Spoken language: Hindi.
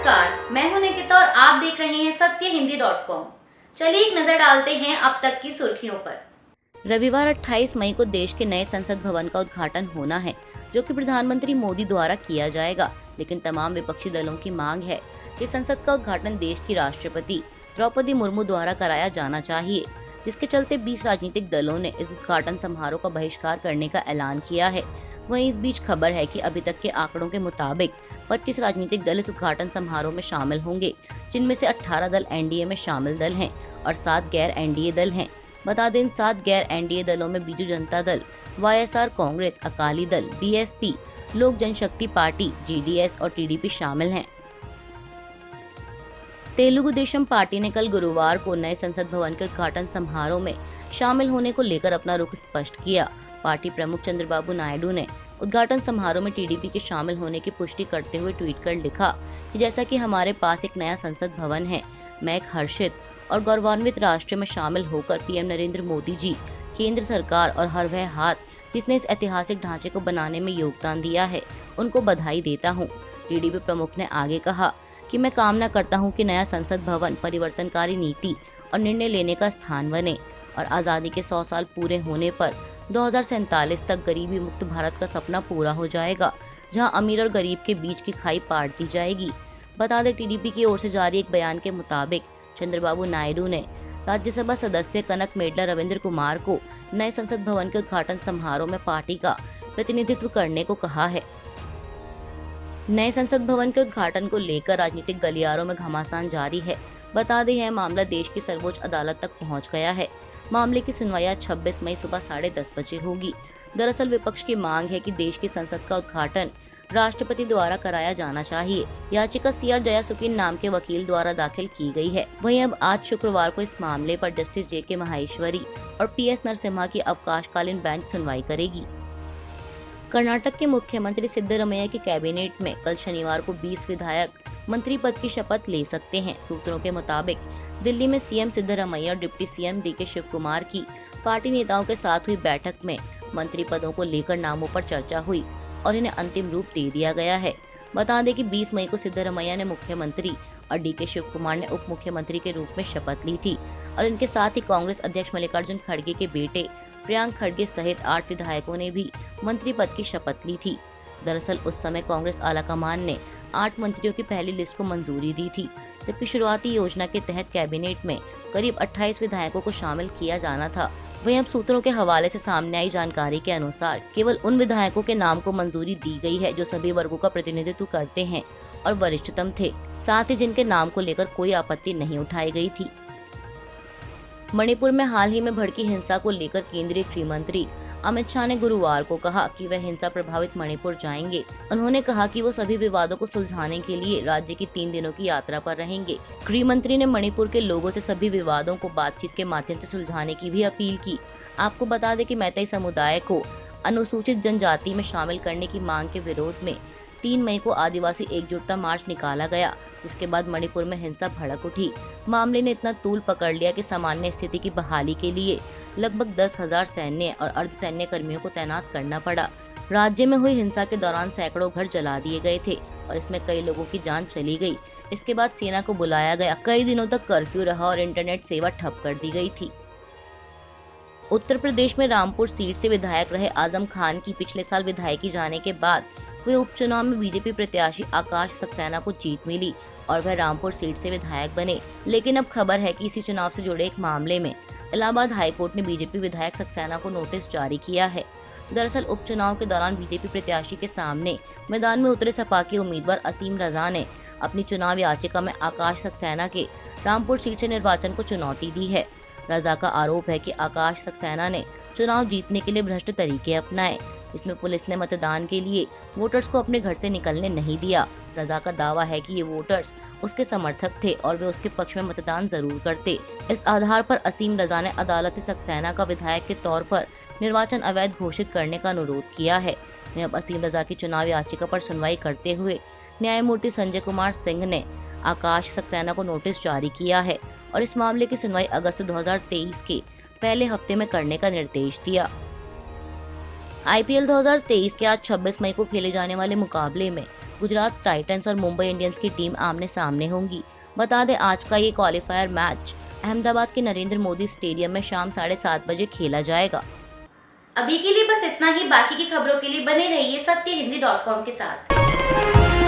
नमस्कार, मैं हूं निकिता और आप देख रहे हैं सत्यहिंदी.com। चलिए एक नजर डालते हैं अब तक की सुर्खियों पर। रविवार 28 मई को देश के नए संसद भवन का उद्घाटन होना है, जो कि प्रधानमंत्री मोदी द्वारा किया जाएगा। लेकिन तमाम विपक्षी दलों की मांग है कि संसद का उद्घाटन देश की राष्ट्रपति द्रौपदी मुर्मू द्वारा कराया जाना चाहिए, जिसके चलते 20 राजनीतिक दलों ने इस उद्घाटन समारोह का बहिष्कार करने का ऐलान किया है। वहीं इस बीच खबर है कि अभी तक के आंकड़ों के मुताबिक 25 राजनीतिक दल इस उद्घाटन समारोह में शामिल होंगे, जिनमें से 18 दल एनडीए में शामिल दल हैं और 7 गैर एनडीए दल हैं। बता दें, इन 7 गैर एनडीए दलों में बीजू जनता दल, वाईएसआर कांग्रेस, अकाली दल, बीएसपी, लोक जनशक्ति पार्टी, जीडीएस और टीडीपी शामिल हैं। तेलुगु देशम पार्टी ने कल गुरुवार को नए संसद भवन के उद्घाटन समारोह में शामिल होने को लेकर अपना रुख स्पष्ट किया। पार्टी प्रमुख चंद्रबाबू नायडू ने उद्घाटन समारोह में टीडीपी के शामिल होने की पुष्टि करते हुए ट्वीट कर लिखा कि जैसा कि हमारे पास एक नया संसद भवन है, मैं एक हर्षित और गौरवान्वित राष्ट्र में शामिल होकर पीएम नरेंद्र मोदी जी, केंद्र सरकार और हर वह हाथ जिसने इस ऐतिहासिक ढांचे को बनाने में योगदान दिया है, उनको बधाई देता हूँ। टीडीपी प्रमुख ने आगे कहा कि मैं कामना करता हूँ कि नया संसद भवन परिवर्तनकारी नीति और निर्णय लेने का स्थान बने और आज़ादी के 100 साल पूरे होने पर 2047 तक गरीबी मुक्त भारत का सपना पूरा हो जाएगा, जहां अमीर और गरीब के बीच की खाई पाट दी जाएगी। बता दें, टीडीपी की ओर से जारी एक बयान के मुताबिक चंद्रबाबू नायडू ने राज्यसभा सदस्य कनक मेडला रविंद्र कुमार को नए संसद भवन के उद्घाटन समारोह में पार्टी का प्रतिनिधित्व करने को कहा है। नए संसद भवन के उद्घाटन को लेकर राजनीतिक गलियारों में घमासान जारी है। बता दें, यह मामला देश की सर्वोच्च अदालत तक पहुंच गया है। मामले की सुनवाई 26 मई सुबह 10:30 बजे होगी। दरअसल विपक्ष की मांग है कि देश की संसद का उद्घाटन राष्ट्रपति द्वारा कराया जाना चाहिए। याचिका सीआर जयासुकीन नाम के वकील द्वारा दाखिल की गई है। वहीं अब आज शुक्रवार को इस मामले पर जस्टिस जेके माहेश्वरी और पीएस नरसिम्हा की अवकाशकालीन बेंच सुनवाई करेगी। कर्नाटक के मुख्यमंत्री सिद्धरमैया की कैबिनेट में कल शनिवार को 20 विधायक मंत्री पद की शपथ ले सकते हैं। सूत्रों के मुताबिक दिल्ली में सीएम सिद्धरमैया और डिप्टी सीएम डीके शिव कुमार की पार्टी नेताओं के साथ हुई बैठक में मंत्री पदों को लेकर नामों पर चर्चा हुई और इन्हें अंतिम रूप दे दिया गया है। बता दें कि 20 मई को सिद्धरमैया ने मुख्यमंत्री और डीके शिव कुमार ने उप मुख्यमंत्री के रूप में शपथ ली थी और इनके साथ ही कांग्रेस अध्यक्ष मल्लिकार्जुन खड़गे के बेटे प्रियांक खड़गे सहित 8 विधायकों ने भी मंत्री पद की शपथ ली थी। दरअसल उस समय कांग्रेस आलाकमान ने 8 मंत्रियों की पहली लिस्ट को मंजूरी दी थी, जबकि शुरुआती योजना के तहत कैबिनेट में करीब 28 विधायकों को शामिल किया जाना था। वहीं अब सूत्रों के हवाले से सामने आई जानकारी के अनुसार केवल उन विधायकों के नाम को मंजूरी दी गई है जो सभी वर्गों का प्रतिनिधित्व करते हैं और वरिष्ठतम थे, साथ ही जिनके नाम को लेकर कोई आपत्ति नहीं उठाई गई थी। मणिपुर में हाल ही में भड़की हिंसा को लेकर केंद्रीय गृह मंत्री अमित शाह ने गुरुवार को कहा कि वह हिंसा प्रभावित मणिपुर जाएंगे। उन्होंने कहा कि वो सभी विवादों को सुलझाने के लिए राज्य की 3 दिनों की यात्रा पर रहेंगे। गृह मंत्री ने मणिपुर के लोगों से सभी विवादों को बातचीत के माध्यम से सुलझाने की भी अपील की। आपको बता दें कि मैतेई समुदाय को अनुसूचित जनजाति में शामिल करने की मांग के विरोध में 3 मई को आदिवासी एकजुटता मार्च निकाला गया, जिसके बाद मणिपुर में हिंसा भड़क उठी। मामले ने इतना तूल पकड़ लिया कि सामान्य स्थिति की बहाली के लिए लगभग 10,000 सैन्य और अर्धसैन्य कर्मियों को तैनात करना पड़ा। राज्य में हुई हिंसा के दौरान सैकड़ों घर जला दिए गए थे और इसमें कई लोगों की जान चली गई। इसके बाद सेना को बुलाया गया। कई दिनों तक कर्फ्यू रहा और इंटरनेट सेवा ठप कर दी गई थी। उत्तर प्रदेश में रामपुर सीट से विधायक रहे आजम खान की पिछले साल विधायकी जाने के बाद हुए उपचुनाव में बीजेपी प्रत्याशी आकाश सक्सेना को जीत मिली और वह रामपुर सीट से विधायक बने। लेकिन अब खबर है कि इसी चुनाव से जुड़े एक मामले में इलाहाबाद हाईकोर्ट ने बीजेपी विधायक सक्सेना को नोटिस जारी किया है। दरअसल उपचुनाव के दौरान बीजेपी प्रत्याशी के सामने मैदान में उतरे सपा के उम्मीदवार असीम रजा ने अपनी चुनाव याचिका में आकाश सक्सेना के रामपुर सीट से निर्वाचन को चुनौती दी है। रजा का आरोप है कि आकाश सक्सेना ने चुनाव जीतने के लिए भ्रष्ट तरीके अपनाए। इसमें पुलिस ने मतदान के लिए वोटर्स को अपने घर से निकलने नहीं दिया। रजा का दावा है कि ये वोटर्स उसके समर्थक थे और वे उसके पक्ष में मतदान जरूर करते। इस आधार पर असीम रजा ने अदालत से सक्सेना का विधायक के तौर पर निर्वाचन अवैध घोषित करने का अनुरोध किया है। वहीं अब असीम रजा की चुनाव याचिका पर सुनवाई करते हुए न्यायमूर्ति संजय कुमार सिंह ने आकाश सक्सेना को नोटिस जारी किया है और इस मामले की सुनवाई अगस्त 2023 के पहले हफ्ते में करने का निर्देश दिया। आईपीएल 2023 के आज 26 मई को खेले जाने वाले मुकाबले में गुजरात टाइटंस और मुंबई इंडियंस की टीम आमने सामने होंगी। बता दें आज का ये क्वालिफायर मैच अहमदाबाद के नरेंद्र मोदी स्टेडियम में शाम 7:30 बजे खेला जाएगा। अभी के लिए बस इतना ही। बाकी की खबरों के लिए बने रहिए सत्यहिंदी.com के साथ।